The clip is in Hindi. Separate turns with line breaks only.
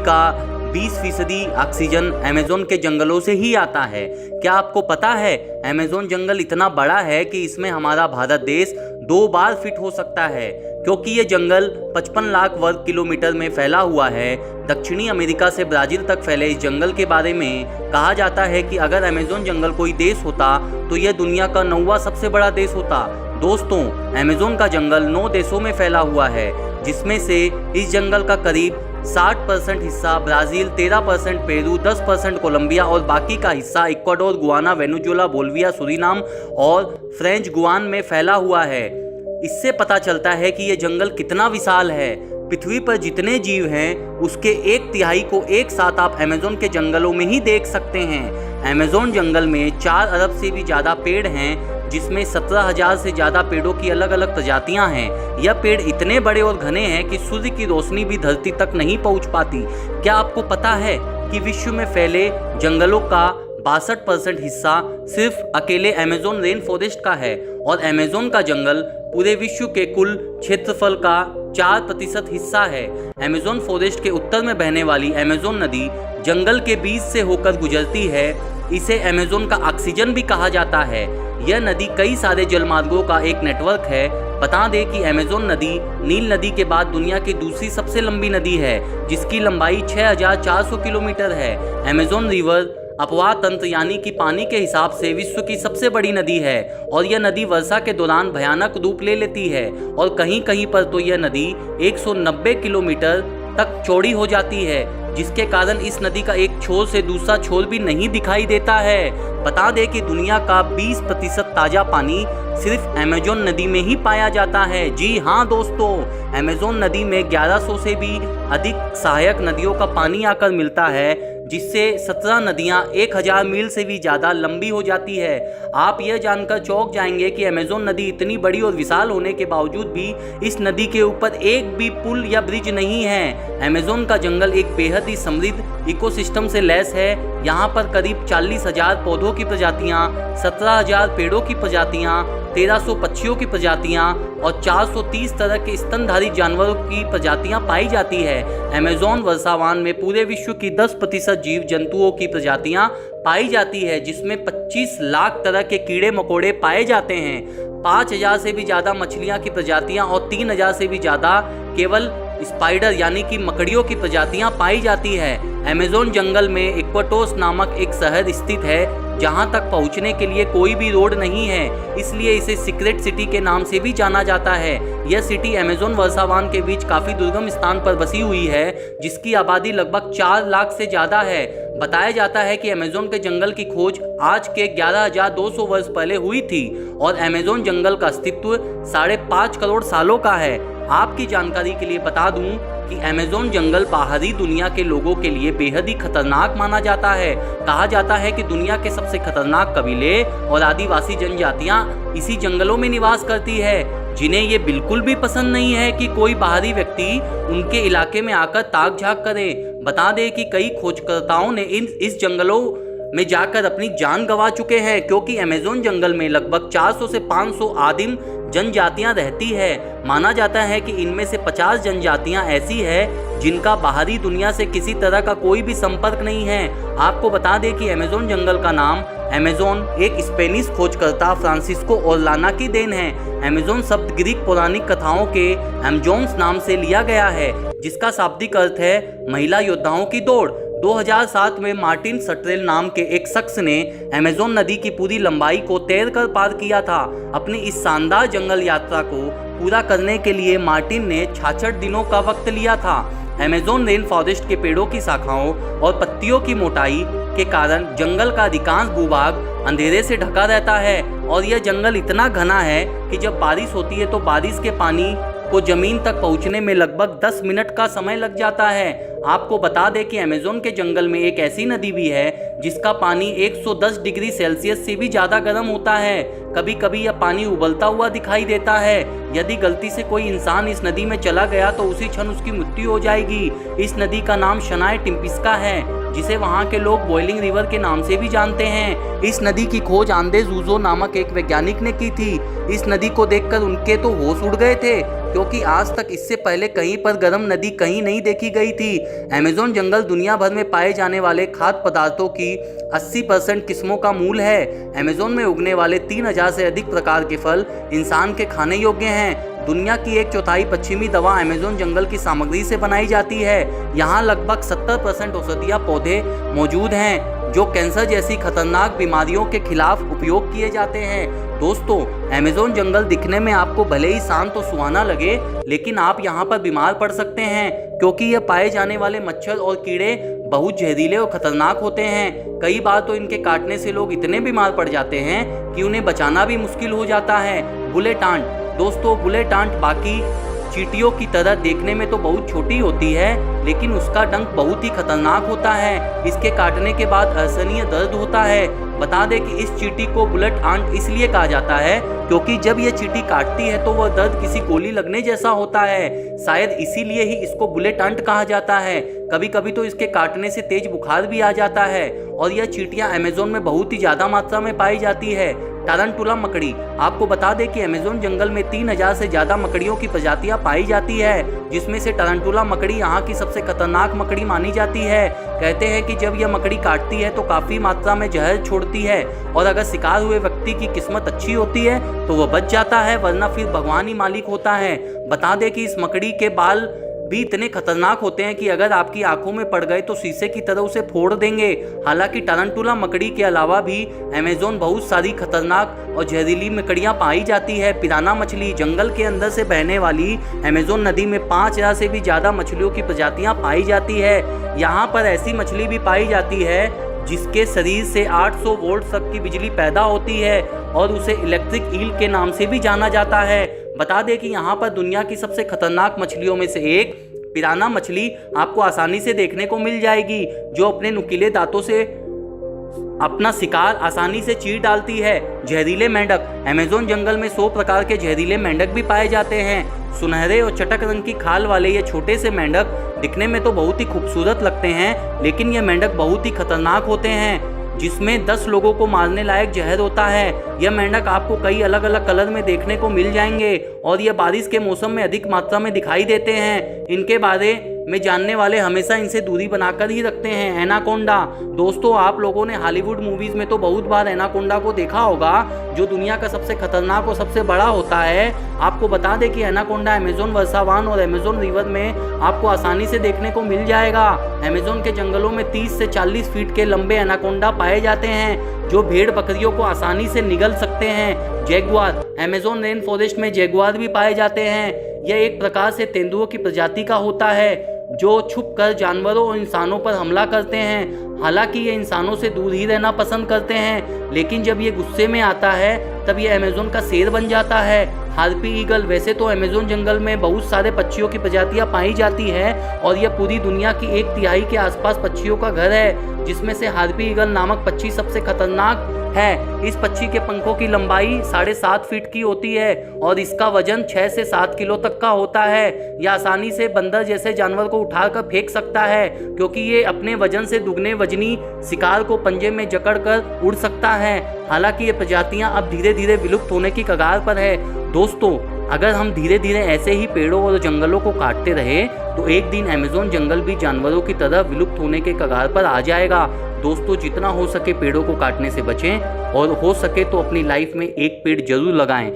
का 20% ऑक्सीजन अमेज़न के जंगलों से ही आता है। क्या आपको पता है अमेज़न जंगल इतना बड़ा है कि इसमें हमारा भारत देश 2 बार फिट हो सकता है, क्योंकि ये जंगल 55 लाख वर्ग किलोमीटर में फैला हुआ है। दक्षिणी अमेरिका से ब्राज़ील तक फैले इस जंगल के बारे में कहा जाता है कि अगर अमेज़न जंगल कोई देश होता तो यह दुनिया का 9वां सबसे बड़ा देश होता। दोस्तों, अमेज़न का जंगल 9 देशों में फैला हुआ है, जिसमें से इस जंगल का करीब 60% हिस्सा ब्राज़ील, 13% पेरू, 10% कोलंबिया और बाकी का हिस्सा Ecuador, Guyana, Venezuela, Bolivia, Suriname और फ्रेंच गुयान में फैला हुआ है। इससे पता चलता है कि यह जंगल कितना विशाल है। पृथ्वी पर जितने जीव हैं उसके 1/3 को एक साथ आप अमेज़न के जंगलों में ही देख सकते हैं। अमेज़न जंगल में 4 अरब से भी ज़्यादा पेड़ हैं, जिसमें 17,000 से ज़्यादा पेड़ों की अलग अलग प्रजातियां हैं। यह पेड़ इतने बड़े और घने हैं कि सूर्य की रोशनी भी धरती तक नहीं पहुंच पाती। क्या आपको पता है कि विश्व में फैले जंगलों का 62% हिस्सा सिर्फ अकेले अमेज़न रेन फॉरेस्ट का है और अमेज़न का जंगल पूरे विश्व के कुल क्षेत्रफल का 4% हिस्सा है। अमेज़न फॉरेस्ट के उत्तर में बहने वाली अमेज़न नदी जंगल के बीच से होकर गुजरती है। इसे अमेज़न का ऑक्सीजन भी कहा जाता है। यह नदी कई सारे जलमार्गों का एक नेटवर्क है। बता दें कि अमेज़न नदी नील नदी के बाद दुनिया की दूसरी सबसे लंबी नदी है, जिसकी लंबाई 6,400 किलोमीटर है। अमेज़न रिवर अपवाह तंत्र यानी कि पानी के हिसाब से विश्व की सबसे बड़ी नदी है और यह नदी वर्षा के दौरान भयानक रूप ले लेती है और कहीं कहीं पर तो यह नदी 190 किलोमीटर तक चौड़ी हो जाती है, जिसके कारण इस नदी का एक छोर से दूसरा छोर भी नहीं दिखाई देता है। बता दें कि दुनिया का 20% ताज़ा पानी सिर्फ अमेज़न नदी में ही पाया जाता है। जी हाँ दोस्तों, अमेज़न नदी में 1100 से भी अधिक सहायक नदियों का पानी आकर मिलता है, जिससे 17 नदियां 1000 मील से भी ज़्यादा लंबी हो जाती है। आप यह जानकर चौंक जाएंगे कि अमेज़न नदी इतनी बड़ी और विशाल होने के बावजूद भी इस नदी के ऊपर एक भी पुल या ब्रिज नहीं है। अमेज़न का जंगल एक बेहद ही समृद्ध इकोसिस्टम से लैस है। यहाँ पर करीब 40,000 पौधों की प्रजातियाँ, 17,000 पेड़ों की प्रजातियाँ, 1300 पक्षियों की प्रजातियाँ और 430 तरह के स्तनधारी जानवरों की प्रजातियाँ पाई जाती है। अमेज़न वर्षावन में पूरे विश्व की 10% जीव जंतुओं की प्रजातियाँ पाई जाती है, जिसमें 25 लाख तरह के कीड़े मकोड़े पाए जाते हैं। 5,000 से भी ज़्यादा मछलियाँ की प्रजातियाँ और 3,000 से भी ज़्यादा केवल स्पाइडर यानी कि मकड़ियों की प्रजातियां पाई जाती है। अमेज़न जंगल में इक्वाटोस नामक एक शहर स्थित है, जहां तक पहुंचने के लिए कोई भी रोड नहीं है, इसलिए इसे सीक्रेट सिटी के नाम से भी जाना जाता है। यह सिटी अमेज़न वर्षावन के बीच काफ़ी दुर्गम स्थान पर बसी हुई है, जिसकी आबादी लगभग 4 लाख से ज़्यादा है। बताया जाता है कि अमेज़न के जंगल की खोज आज के 11,200 वर्ष पहले हुई थी और अमेज़न जंगल का अस्तित्व 5.5 करोड़ सालों का है। आपकी जानकारी के लिए बता दूं कि अमेज़न जंगल बाहरी दुनिया के लोगों के लिए बेहद ही खतरनाक माना जाता है। कहा जाता है कि दुनिया के सबसे खतरनाक कबीले और आदिवासी जनजातियां इसी जंगलों में निवास करती है, जिन्हें ये बिल्कुल भी पसंद नहीं है कि कोई बाहरी व्यक्ति उनके इलाके में आकर ताक झाक करे। बता दें कि कई खोजकर्ताओं ने इस जंगलों में जाकर अपनी जान गंवा चुके हैं, क्योंकि अमेज़न जंगल में लगभग 400 से 500 आदिम जनजातियां रहती है। माना जाता है कि इनमें से 50 जनजातियां ऐसी है जिनका बाहरी दुनिया से किसी तरह का कोई भी संपर्क नहीं है। आपको बता दें कि अमेज़न जंगल का नाम अमेज़न एक स्पेनिश खोजकर्ता फ्रांसिस्को ओरलाना की देन है। अमेज़न शब्द ग्रीक पौराणिक कथाओं के एमजोन्स नाम से लिया गया है, जिसका शाब्दिक अर्थ है महिला योद्धाओं की दौड़। 2007 में मार्टिन सट्रेल नाम के एक शख्स ने अमेज़न नदी की पूरी लंबाई को तैरकर पार किया था। अपनी इस शानदार जंगल यात्रा को पूरा करने के लिए मार्टिन ने 66 दिनों का वक्त लिया था। अमेज़न रेन फॉरेस्ट के पेड़ों की शाखाओं और पत्तियों की मोटाई के कारण जंगल का अधिकांश भूभाग अंधेरे से ढका रहता है और यह जंगल इतना घना है कि जब बारिश होती है तो बारिश के पानी को जमीन तक पहुंचने में लगभग 10 मिनट का समय लग जाता है। आपको बता दें कि अमेज़न के जंगल में एक ऐसी नदी भी है जिसका पानी 110 डिग्री सेल्सियस से भी ज़्यादा गर्म होता है। कभी कभी यह पानी उबलता हुआ दिखाई देता है। यदि गलती से कोई इंसान इस नदी में चला गया तो उसी क्षण उसकी मृत्यु हो जाएगी। इस नदी का नाम शनाय टिम्पिस्का है, जिसे वहाँ के लोग बॉइलिंग रिवर के नाम से भी जानते हैं। इस नदी की खोज आंदे जूजो नामक एक वैज्ञानिक ने की थी। इस नदी को देखकर उनके तो होश उड़ गए थे, क्योंकि आज तक इससे पहले कहीं पर गर्म नदी कहीं नहीं देखी गई थी। अमेज़न जंगल दुनिया भर में पाए जाने वाले खाद्य पदार्थों की 80% किस्मों का मूल है। अमेज़न में उगने वाले 3000 से अधिक प्रकार के फल इंसान के खाने योग्य हैं। दुनिया की 1/4 पश्चिमी दवा अमेज़न जंगल की सामग्री से बनाई जाती है। यहाँ लगभग 70% औषधीय पौधे मौजूद हैं जो कैंसर जैसी खतरनाक बीमारियों के खिलाफ उपयोग किए जाते हैं। दोस्तों, अमेज़न जंगल दिखने में आपको भले ही शांत और सुहाना लगे, लेकिन आप यहाँ पर बीमार पड़ सकते हैं क्योंकि यह पाए जाने वाले मच्छर और कीड़े बहुत जहरीले और खतरनाक होते हैं। कई बार तो इनके काटने से लोग इतने बीमार पड़ जाते हैं कि उन्हें बचाना भी मुश्किल हो जाता है। Bullet ant. दोस्तों, बुलेट आंट बाकी चींटियों की तरह देखने में तो बहुत छोटी होती है, लेकिन उसका डंक बहुत ही खतरनाक होता है। इसके काटने के बाद असहनीय दर्द होता है। बता दें कि इस चींटी को बुलेट आंट इसलिए कहा जाता है क्योंकि जब यह चींटी काटती है तो वह दर्द किसी गोली लगने जैसा होता है। शायद इसीलिए ही इसको बुलेट आंट कहा जाता है। कभी कभी तो इसके काटने से तेज बुखार भी आ जाता है। और यह चींटियां अमेज़न में बहुत ही ज्यादा मात्रा में पाई जाती है। टारंटुला मकड़ी। आपको बता दें कि अमेज़न जंगल में 3000 से ज्यादा मकड़ियों की प्रजातियां पाई जाती है, जिसमें से टारंटुला मकड़ी यहाँ की सबसे खतरनाक मकड़ी मानी जाती है। कहते हैं कि जब यह मकड़ी काटती है तो काफी मात्रा में जहर छोड़ती है और अगर शिकार हुए व्यक्ति की किस्मत अच्छी होती है तो वह बच जाता है, वरना फिर भगवान ही मालिक होता है। बता दें कि इस मकड़ी के बाल भी इतने खतरनाक होते हैं कि अगर आपकी आंखों में पड़ गए तो शीशे की तरह उसे फोड़ देंगे। हालांकि टारंटुला मकड़ी के अलावा भी अमेज़न बहुत सारी खतरनाक और जहरीली मकड़ियां पाई जाती है। पिराना मछली। जंगल के अंदर से बहने वाली अमेज़न नदी में 5000 से भी ज्यादा मछलियों की प्रजातियां पाई जाती है। यहाँ पर ऐसी मछली भी पाई जाती है जिसके शरीर से 800 वोल्ट तक की बिजली पैदा होती है और उसे इलेक्ट्रिक ईल के नाम से भी जाना जाता है। बता दें कि यहाँ पर दुनिया की सबसे खतरनाक मछलियों में से एक पिराना मछली आपको आसानी से देखने को मिल जाएगी, जो अपने नुकीले दांतों से अपना शिकार आसानी से चीर डालती है। जहरीले मेंढक। अमेज़न जंगल में 100 प्रकार के जहरीले मेंढक भी पाए जाते हैं। सुनहरे और चटक रंग की खाल वाले ये छोटे से मेंढक दिखने में तो बहुत ही खूबसूरत लगते हैं, लेकिन ये मेंढक बहुत ही खतरनाक होते हैं, जिसमें 10 लोगों को मारने लायक जहर होता है। यह मेंढक आपको कई अलग अलग कलर में देखने को मिल जाएंगे और यह बारिश के मौसम में अधिक मात्रा में दिखाई देते हैं। इनके बारे में जानने वाले हमेशा इनसे दूरी बनाकर ही रखते हैं। एनाकोंडा। दोस्तों, आप लोगों ने हॉलीवुड मूवीज में तो बहुत बार एनाकोंडा को देखा होगा, जो दुनिया का सबसे खतरनाक और सबसे बड़ा होता है। आपको बता दें कि एनाकोंडा अमेज़न वर्षावन और अमेज़न रिवर में आपको आसानी से देखने को मिल जाएगा। अमेज़न के जंगलों में 30 से 40 फीट के लंबे एनाकोंडा पाए जाते हैं, जो भेड़ बकरियों को आसानी से निगल सकते हैं। जैगुआर। अमेज़न रेन फॉरेस्ट में जैगुआर भी पाए जाते हैं। यह एक प्रकार से तेंदुओं की प्रजाति का होता है जो छुपकर जानवरों और इंसानों पर हमला करते हैं। हालांकि ये इंसानों से दूर ही रहना पसंद करते हैं, लेकिन जब ये गुस्से में आता है तब ये अमेज़न का शेर बन जाता है। Harpy eagle. वैसे तो अमेज़न जंगल में बहुत सारे पक्षियों की प्रजातियां पाई जाती है और यह पूरी दुनिया की 1/3 के आसपास पक्षियों का घर है, जिसमें से हार्पी ईगल नामक पक्षी सबसे खतरनाक है। इस पक्षी के पंखों की लंबाई 7.5 फीट की होती है और इसका वजन 6 से 7 किलो तक का होता है। यह आसानी से बंदर जैसे जानवर को उठाकर फेंक सकता है, क्योंकि ये अपने वजन से दुगने वजनी शिकार को पंजे में जकड़कर उड़ सकता है। हालांकि ये प्रजातियां अब धीरे धीरे विलुप्त होने की कगार पर है। दोस्तों, अगर हम धीरे धीरे ऐसे ही पेड़ों और जंगलों को काटते रहे तो एक दिन अमेज़न जंगल भी जानवरों की तरह विलुप्त होने के कगार पर आ जाएगा। दोस्तों, जितना हो सके पेड़ों को काटने से बचें और हो सके तो अपनी लाइफ में एक पेड़ जरूर लगाएं।